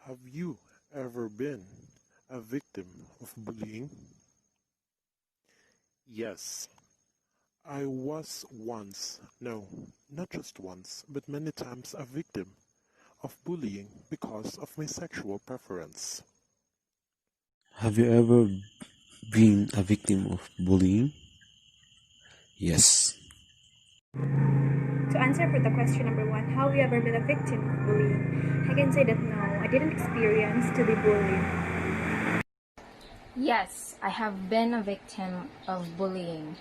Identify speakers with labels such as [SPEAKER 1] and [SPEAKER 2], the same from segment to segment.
[SPEAKER 1] Have you ever been a victim of bullying? Yes, I was once, no, not just once, but many times a victim of bullying because of my sexual preference.
[SPEAKER 2] Have you ever been a victim of bullying? Yes.
[SPEAKER 3] To answer for the question number one, have you ever been a victim of bullying? I can say that no, I didn't experience to be bullied.
[SPEAKER 4] Yes, I have been a victim of bullying.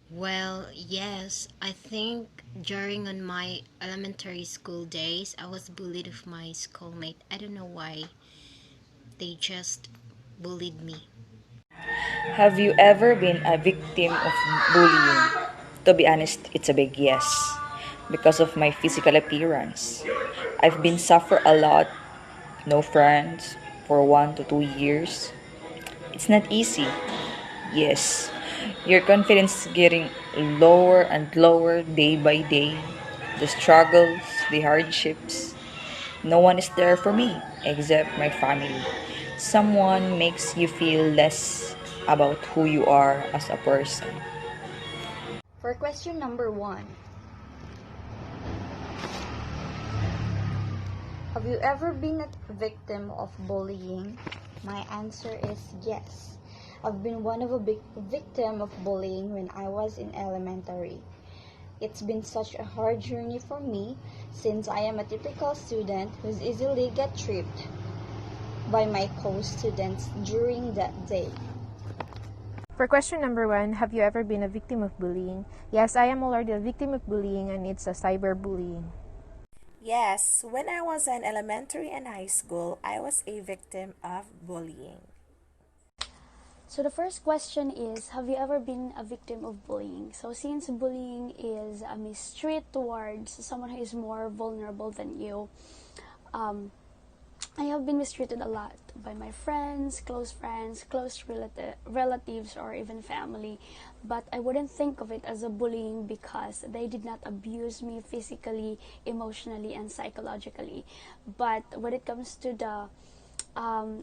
[SPEAKER 5] Well, yes, I think during on my elementary school days, I was bullied of my schoolmate. I don't know why. They just bullied me.
[SPEAKER 6] Have you ever been a victim of bullying? To be honest, it's a big yes. Because of my physical appearance. I've been suffer a lot, no friends for 1 to 2 years. It's not easy. Yes. Your confidence is getting lower and lower day by day. The struggles, the hardships. No one is there for me except my family. Someone makes you feel less about who you are as a person.
[SPEAKER 7] For question number one, have you ever been a victim of bullying? My answer is yes. I've been one of a big victim of bullying when I was in elementary. It's been such a hard journey for me since I am a typical student who's easily get tripped by my co-students during that day.
[SPEAKER 3] For question number one, have you ever been a victim of bullying? Yes, I am already a victim of bullying and it's a cyberbullying.
[SPEAKER 8] Yes, when I was in elementary and high school, I was a victim of bullying.
[SPEAKER 9] So the first question is, have you ever been a victim of bullying? So since bullying is a mistreat towards someone who is more vulnerable than you, um, I have been mistreated a lot by my friends, close relatives, or even family. But I wouldn't think of it as a bullying because they did not abuse me physically, emotionally, and psychologically. But when it comes to the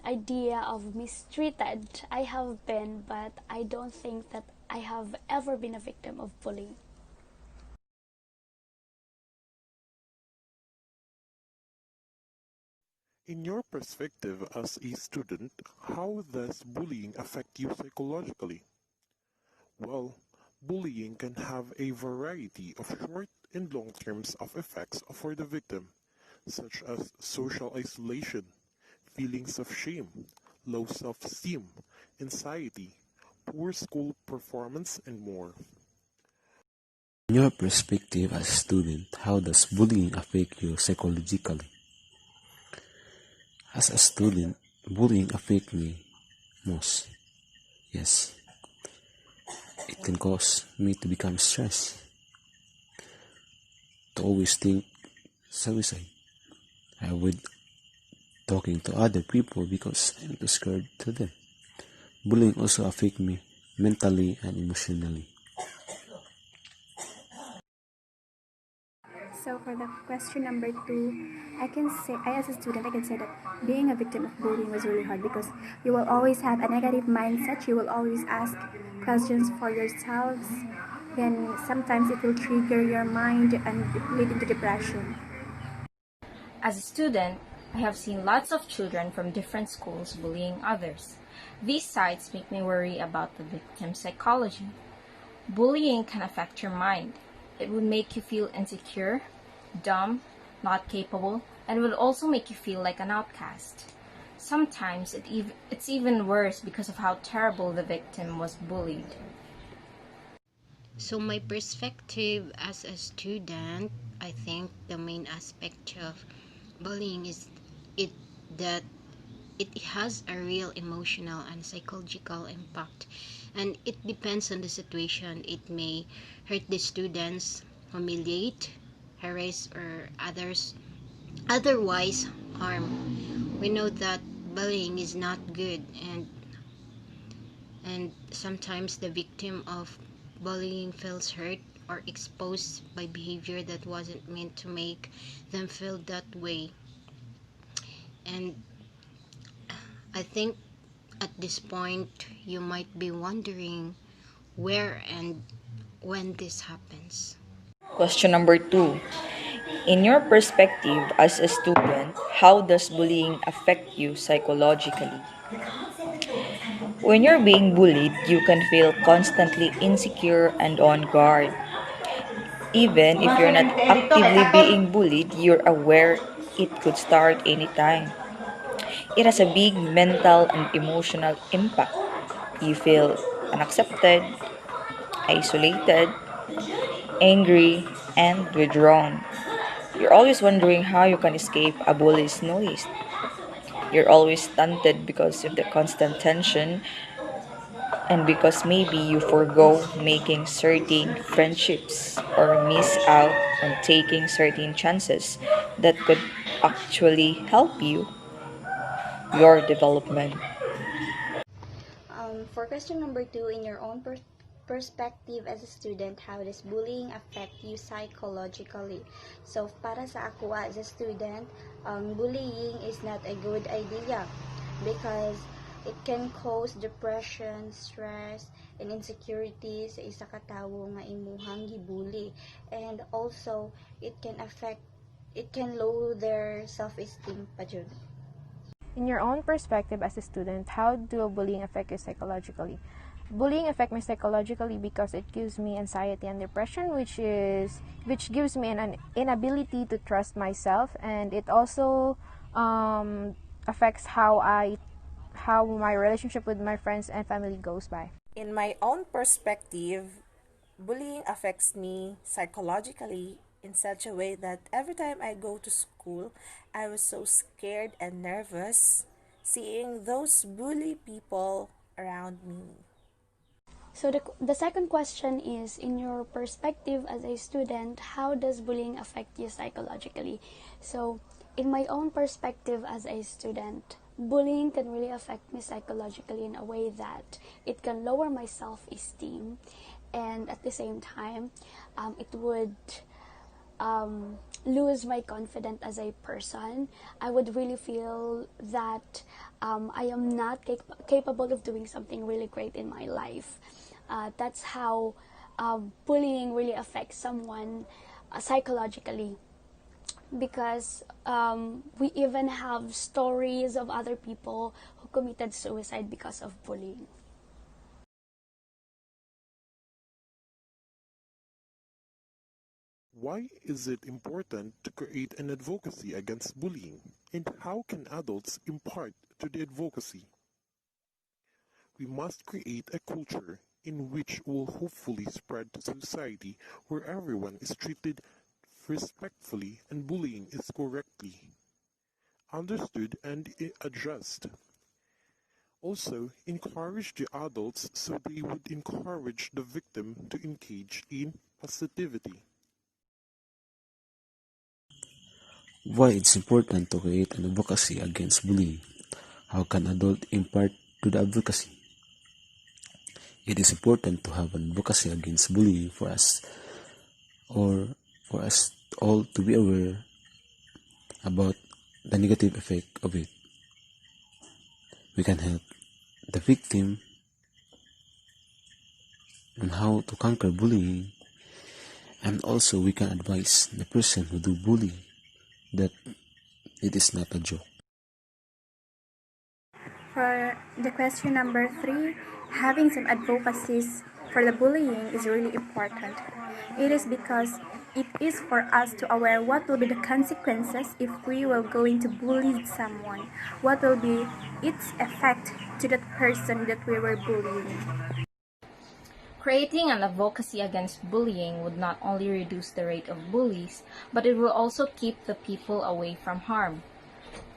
[SPEAKER 9] idea of mistreated, I have been, but I don't think that I have ever been a victim of bullying.
[SPEAKER 1] In your perspective as a student, how does bullying affect you psychologically? Well, bullying can have a variety of short and long terms of effects for the victim, such as social isolation, feelings of shame, low self-esteem, anxiety, poor school performance, and more.
[SPEAKER 2] In your perspective as a student, how does bullying affect you psychologically? As a student, bullying affects me most. Yes, it can cause me to become stressed, to always think suicide. I avoid talking to other people because I'm too scared to them. Bullying also affects me mentally and emotionally.
[SPEAKER 3] So for the question number two, I as a student, I can say that being a victim of bullying was really hard because you will always have a negative mindset. You will always ask questions for yourselves. Then sometimes it will trigger your mind and lead into depression.
[SPEAKER 4] As a student, I have seen lots of children from different schools bullying others. These sites make me worry about the victim's psychology. Bullying can affect your mind. It would make you feel insecure, dumb, not capable, and would also make you feel like an outcast. Sometimes it's even worse because of how terrible the victim was bullied.
[SPEAKER 5] So my perspective as a student, I think the main aspect of bullying is it that it has a real emotional and psychological impact, and it depends on the situation. It may hurt the students, humiliate, harass, or otherwise harm. We know that bullying is not good, and sometimes the victim of bullying feels hurt or exposed by behavior that wasn't meant to make them feel that way. And I think at this point you might be wondering where and when this happens.
[SPEAKER 6] Question number 2. In your perspective as a student, how does bullying affect you psychologically? When you're being bullied, you can feel constantly insecure and on guard. Even if you're not actively being bullied, you're aware it could start anytime. It has a big mental and emotional impact. You feel unaccepted, isolated, angry, and withdrawn. You're always wondering how you can escape a bully's noise. You're always stunted because of the constant tension and because maybe you forego making certain friendships or miss out on taking certain chances that could actually help your development.
[SPEAKER 7] For question number 2, in your own perspective as a student, how does bullying affect you psychologically? So, para sa ako as a student, bullying is not a good idea because it can cause depression, stress, and insecurity sa isa ka tawo nga imuhang gibully. And also, it can lower their self-esteem pa jud.
[SPEAKER 10] In your own perspective as a student, how do bullying affect you psychologically? Bullying affects me psychologically because it gives me anxiety and depression, which gives me an inability to trust myself, and it also affects how my relationship with my friends and family goes by.
[SPEAKER 8] In my own perspective, bullying affects me psychologically in such a way that every time I go to school, I was so scared and nervous seeing those bully people around me.
[SPEAKER 9] So the second question is, in your perspective as a student, how does bullying affect you psychologically? So in my own perspective as a student, bullying can really affect me psychologically in a way that it can lower my self-esteem, and at the same time, it would lose my confidence as a person. I would really feel that I am not capable of doing something really great in my life. That's how bullying really affects someone psychologically, because we even have stories of other people who committed suicide because of bullying.
[SPEAKER 1] Why is it important to create an advocacy against bullying? And how can adults impart to the advocacy? We must create a culture in which will hopefully spread to society where everyone is treated respectfully and bullying is correctly understood and addressed. Also, encourage the adults so they would encourage the victim to engage in positivity.
[SPEAKER 2] Why it's important to create an advocacy against bullying? How can adults impart to the advocacy? It is important to have an advocacy against bullying or for us all to be aware about the negative effect of it. We can help the victim on how to conquer bullying, and also we can advise the person who do bully that it is not a joke.
[SPEAKER 3] For the question number 3, having some advocacies for the bullying is really important. It is because it is for us to aware what will be the consequences if we will going to bully someone. What will be its effect to that person that we were bullying.
[SPEAKER 4] Creating an advocacy against bullying would not only reduce the rate of bullies, but it will also keep the people away from harm.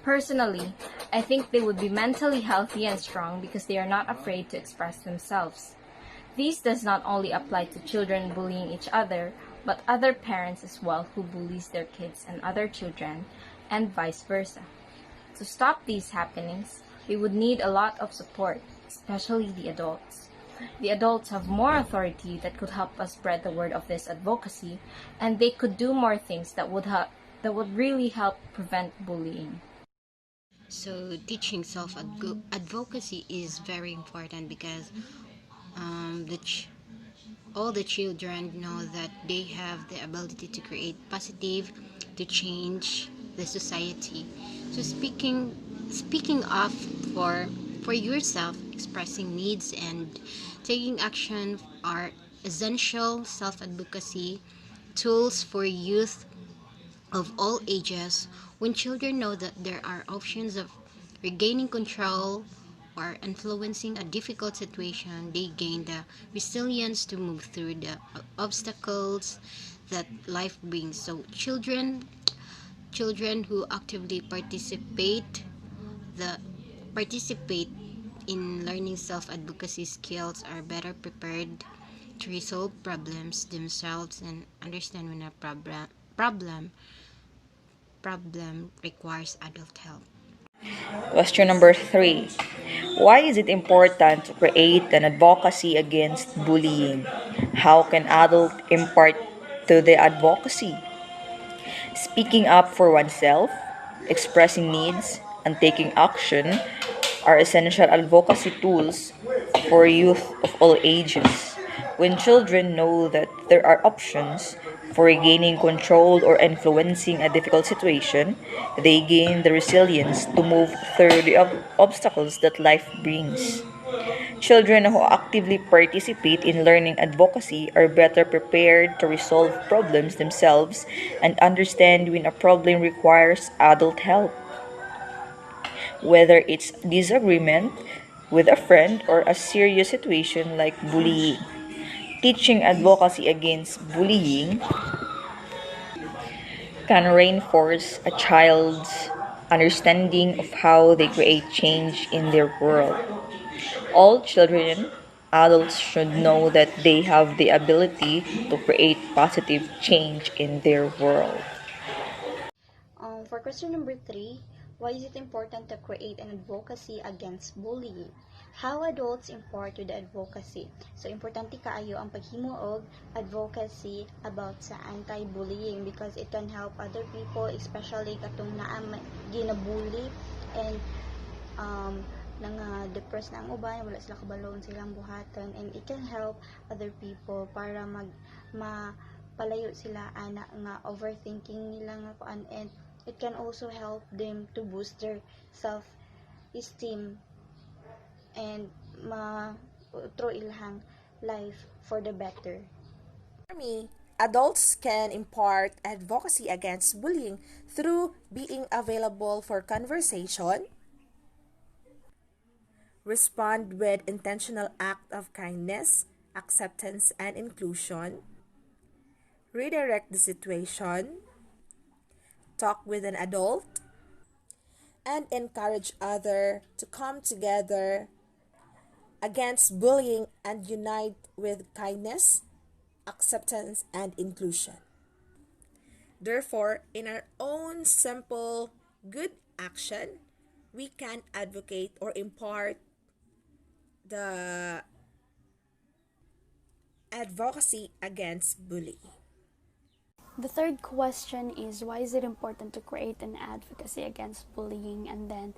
[SPEAKER 4] Personally, I think they would be mentally healthy and strong because they are not afraid to express themselves. This does not only apply to children bullying each other, but other parents as well who bullies their kids and other children, and vice versa. To stop these happenings, we would need a lot of support, especially the adults. The adults have more authority that could help us spread the word of this advocacy, and they could do more things that would really help prevent bullying.
[SPEAKER 5] So teaching self advocacy is very important because all the children know that they have the ability to create positive, to change the society. So speaking up for yourself, expressing needs and taking action are essential self advocacy tools for youth of all ages. When children know that there are options of regaining control or influencing a difficult situation, they gain the resilience to move through the obstacles that life brings. So children who actively the participate in learning self-advocacy skills are better prepared to resolve problems themselves and understand when a problem requires adult help.
[SPEAKER 6] Question number 3. Why is it important to create an advocacy against bullying? How can adults impart to the advocacy? Speaking up for oneself, expressing needs, and taking action are essential advocacy tools for youth of all ages. When children know that there are options for regaining control or influencing a difficult situation, they gain the resilience to move through the obstacles that life brings. Children who actively participate in learning advocacy are better prepared to resolve problems themselves and understand when a problem requires adult help, whether it's disagreement with a friend or a serious situation like bullying. Teaching advocacy against bullying can reinforce a child's understanding of how they create change in their world. All children, adults should know that they have the ability to create positive change in their world.
[SPEAKER 7] For question number 3, why is it important to create an advocacy against bullying? How adults import to the advocacy? So, importante kaayo ang paghimo og advocacy about sa anti-bullying because it can help other people, especially katong naa ginabully and depressed na ang uban, wala sila kabaloon silang buhaton, and it can help other people para mapalayo sila ana nga overthinking nila nga kuan, and it can also help them to boost their self-esteem and through ilhang life for the better.
[SPEAKER 8] For me, adults can impart advocacy against bullying through being available for conversation, respond with intentional act of kindness, acceptance, and inclusion, redirect the situation, talk with an adult, and encourage others to come together against bullying and unite with kindness, acceptance, and inclusion. Therefore, in our own simple good action, we can advocate or impart the advocacy against bullying.
[SPEAKER 9] The third question is, why is it important to create an advocacy against bullying? And then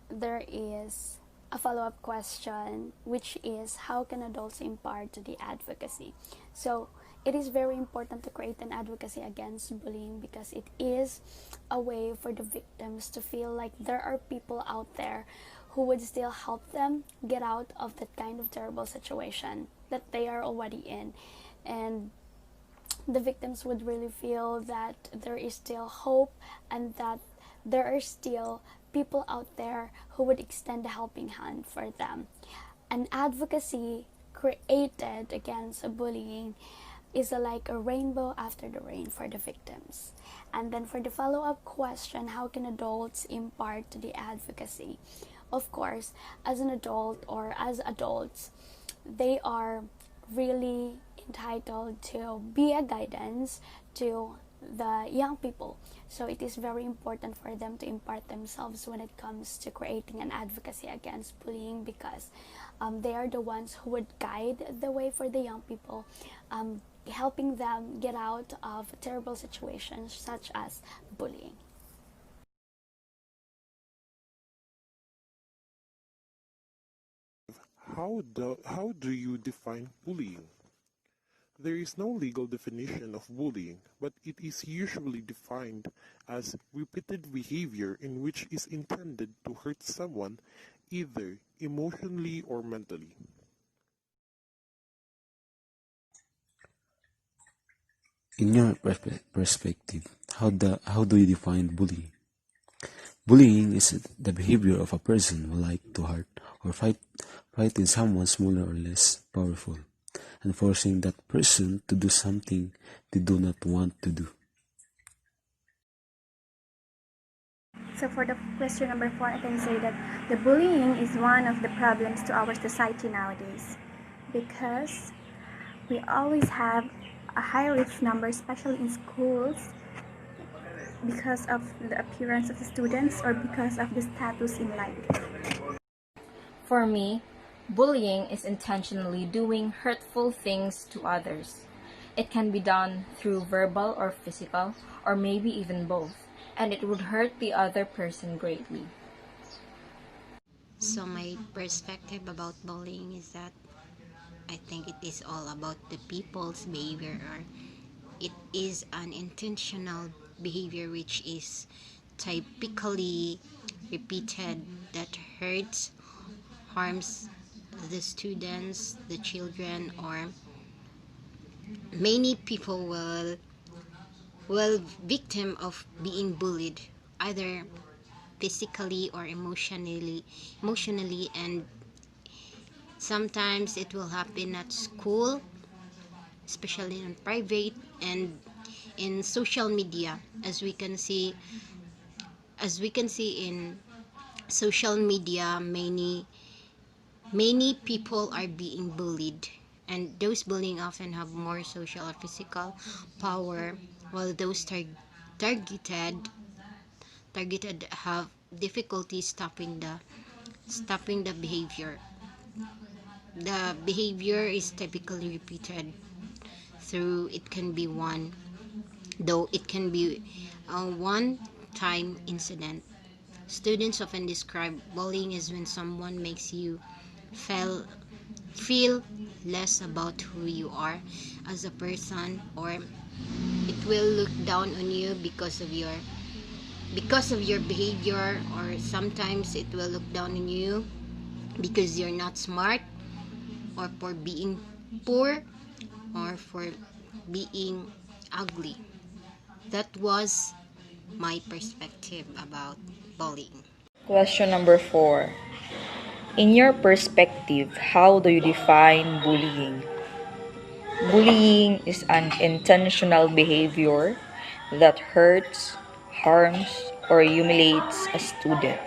[SPEAKER 9] there is a follow-up question, which is, how can adults impart to the advocacy? So it is very important to create an advocacy against bullying because it is a way for the victims to feel like there are people out there who would still help them get out of that kind of terrible situation that they are already in. And the victims would really feel that there is still hope and that there are still people out there who would extend a helping hand for them. An advocacy created against bullying is like a rainbow after the rain for the victims. And then for the follow-up question, how can adults impart the advocacy? Of course, as an adult or as adults, they are really entitled to be a guidance to the young people. So it is very important for them to impart themselves when it comes to creating an advocacy against bullying because they are the ones who would guide the way for the young people, helping them get out of terrible situations such as bullying.
[SPEAKER 1] how do you define bullying? There is no legal definition of bullying, but it is usually defined as repeated behavior in which is intended to hurt someone either emotionally or mentally.
[SPEAKER 2] In your perspective, how do you define bullying? Bullying is the behavior of a person who like to hurt or frighten someone smaller or less powerful, and forcing that person to do something they do not want to do.
[SPEAKER 3] So for the question number 4, I can say that the bullying is one of the problems to our society nowadays because we always have a high risk number, especially in schools, because of the appearance of the students or because of the status in life.
[SPEAKER 4] For me, bullying is intentionally doing hurtful things to others. It can be done through verbal or physical, or maybe even both, and it would hurt the other person greatly.
[SPEAKER 5] So my perspective about bullying is that I think it is all about the people's behavior, or it is an intentional behavior which is typically repeated that hurts, harms the students, the children, or many people will victim of being bullied either physically or emotionally, and sometimes it will happen at school, especially in private and in social media. As we can see in social media, many people are being bullied, and those bullying often have more social or physical power, while those targeted have difficulty stopping the behavior. The behavior is typically repeated through it can be one though it can be a one time incident. Students often describe bullying as when someone makes you feel less about who you are as a person, or it will look down on you because of your behavior, or sometimes it will look down on you because you're not smart, or for being poor, or for being ugly. That was my perspective about bullying.
[SPEAKER 6] Question number 4. In your perspective, how do you define bullying? Bullying is an intentional behavior that hurts, harms, or humiliates a student,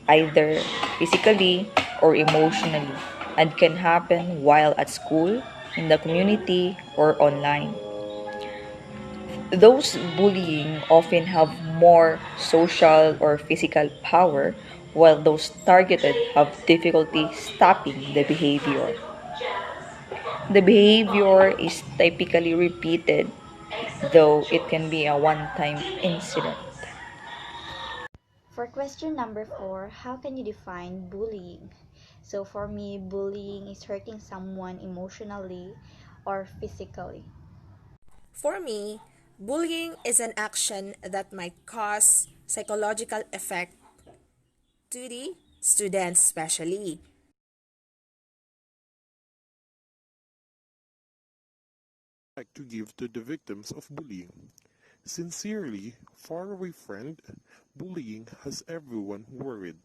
[SPEAKER 6] either physically or emotionally, and can happen while at school, in the community, or online. Those bullying often have more social or physical power, while those targeted have difficulty stopping the behavior. The behavior is typically repeated, though it can be a one-time incident.
[SPEAKER 7] For question number 4, how can you define bullying? So for me, bullying is hurting someone emotionally or physically.
[SPEAKER 8] For me, bullying is an action that might cause psychological effect to the students especially.
[SPEAKER 1] Like to give to the victims of bullying. Sincerely, faraway friend, bullying has everyone worried,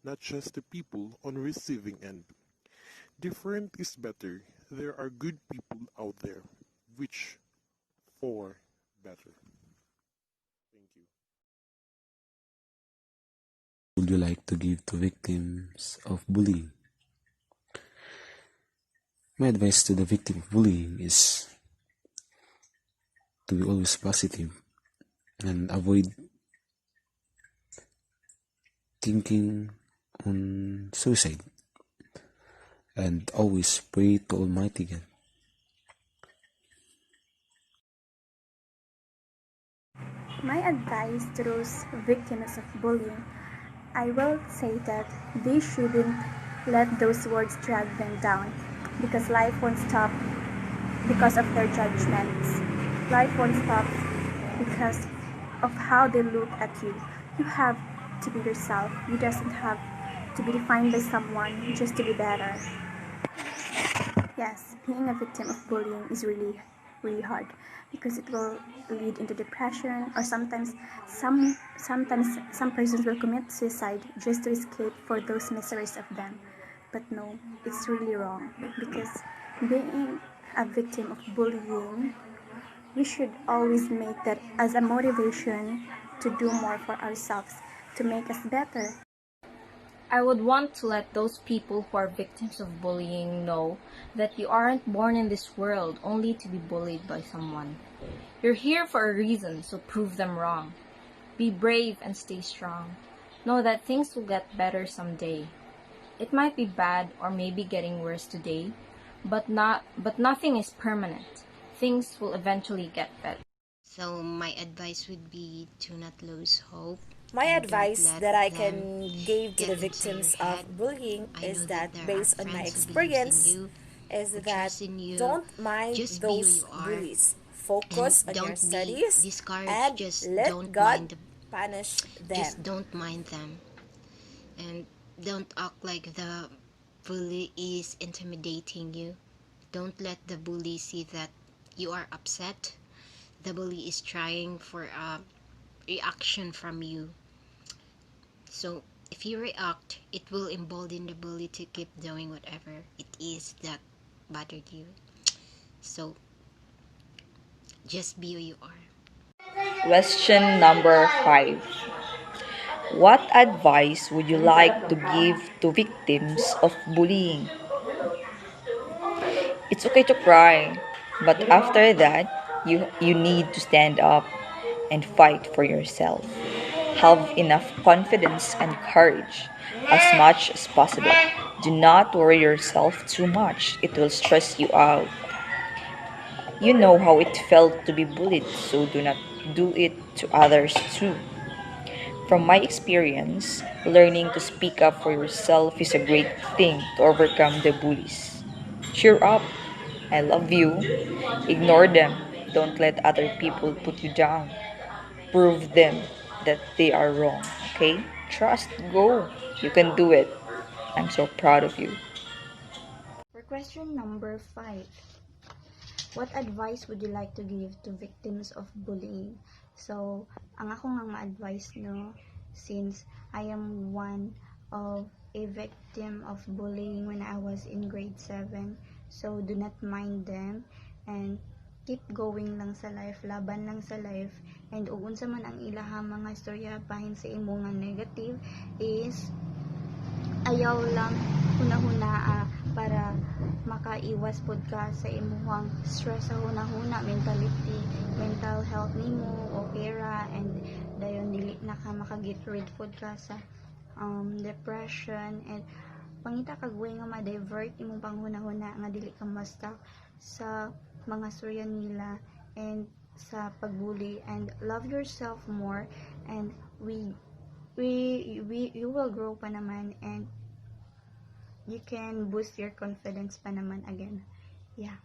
[SPEAKER 1] not just the people on receiving end. Different is better. There are good people out there. Which for better. Thank you.
[SPEAKER 2] Would you like to give to victims of bullying? My advice to the victim of bullying is to be always positive and avoid thinking on suicide, and always pray to Almighty God.
[SPEAKER 3] My advice to those victims of bullying, I will say that they shouldn't let those words drag them down, because life won't stop because of their judgments. Life won't stop because of how they look at you. You have to be yourself. You doesn't have to be defined by someone just to be better. Yes, being a victim of bullying is really hard because it will lead into depression, or sometimes some persons will commit suicide just to escape for those miseries of them. But no, it's really wrong, because being a victim of bullying, we should always make that as a motivation to do more for ourselves, to make us better.
[SPEAKER 4] I would want to let those people who are victims of bullying know that you aren't born in this world only to be bullied by someone. You're here for a reason, so prove them wrong. Be brave and stay strong. Know that things will get better someday. It might be bad or maybe getting worse today, but nothing is permanent. Things will eventually get better.
[SPEAKER 5] So my advice would be to not lose hope
[SPEAKER 8] My
[SPEAKER 5] and don't
[SPEAKER 8] advice
[SPEAKER 5] let
[SPEAKER 8] that I
[SPEAKER 5] them
[SPEAKER 8] can give to the
[SPEAKER 5] get into your
[SPEAKER 8] victims
[SPEAKER 5] head.
[SPEAKER 8] of bullying
[SPEAKER 5] I know
[SPEAKER 8] is
[SPEAKER 5] that
[SPEAKER 8] that
[SPEAKER 5] there are
[SPEAKER 8] based on my
[SPEAKER 5] friends who believes in
[SPEAKER 8] experience
[SPEAKER 5] you,
[SPEAKER 8] is
[SPEAKER 5] who
[SPEAKER 8] that
[SPEAKER 5] trust in you.
[SPEAKER 8] don't mind
[SPEAKER 5] Just be who
[SPEAKER 8] those
[SPEAKER 5] you are
[SPEAKER 8] bullies.
[SPEAKER 5] and
[SPEAKER 8] Focus on your
[SPEAKER 5] don't be
[SPEAKER 8] studies
[SPEAKER 5] discouraged.
[SPEAKER 8] and
[SPEAKER 5] Just
[SPEAKER 8] let
[SPEAKER 5] don't
[SPEAKER 8] God
[SPEAKER 5] mind the
[SPEAKER 8] punish
[SPEAKER 5] just
[SPEAKER 8] them.
[SPEAKER 5] don't mind them, and don't act like the bully is intimidating you. Don't let the bully see that you are upset. The bully is trying for a reaction from you. So if you react, it will embolden the bully to keep doing whatever it is that bothered you. So just be who you are.
[SPEAKER 6] Question number 5. What advice would you like to give to victims of bullying? It's okay to cry, but after that, you need to stand up and fight for yourself. Have enough confidence and courage as much as possible. Do not worry yourself too much, it will stress you out. You know how it felt to be bullied, so do not do it to others too. From my experience, learning to speak up for yourself is a great thing to overcome the bullies. Cheer up. I love you. Ignore them. Don't let other people put you down. Prove them that they are wrong. Okay? Trust. Go. You can do it. I'm so proud of you.
[SPEAKER 7] For question number 5, what advice would you like to give to victims of bullying? So, ang ako nga ma-advice no, since I am one of a victim of bullying when I was in grade 7. So, do not mind them and keep going lang sa life, laban lang sa life, and ug unsa man ang ilaha mga istorya bahin sa imo nga negative is ayaw lang hunahuna para makaiwas pod ka sa imuhang stress sa hunahuna, mentality, mental health nimo okay ra, and dayon dili na ka makaget rid pod ka sa depression, and pangita kag way nga ma-divert imong panghunahuna nga dili ka ma-stuck sa mga storya nila and sa pagbully, and love yourself more, and you will grow pa naman, and you can boost your confidence pa naman again. Yeah.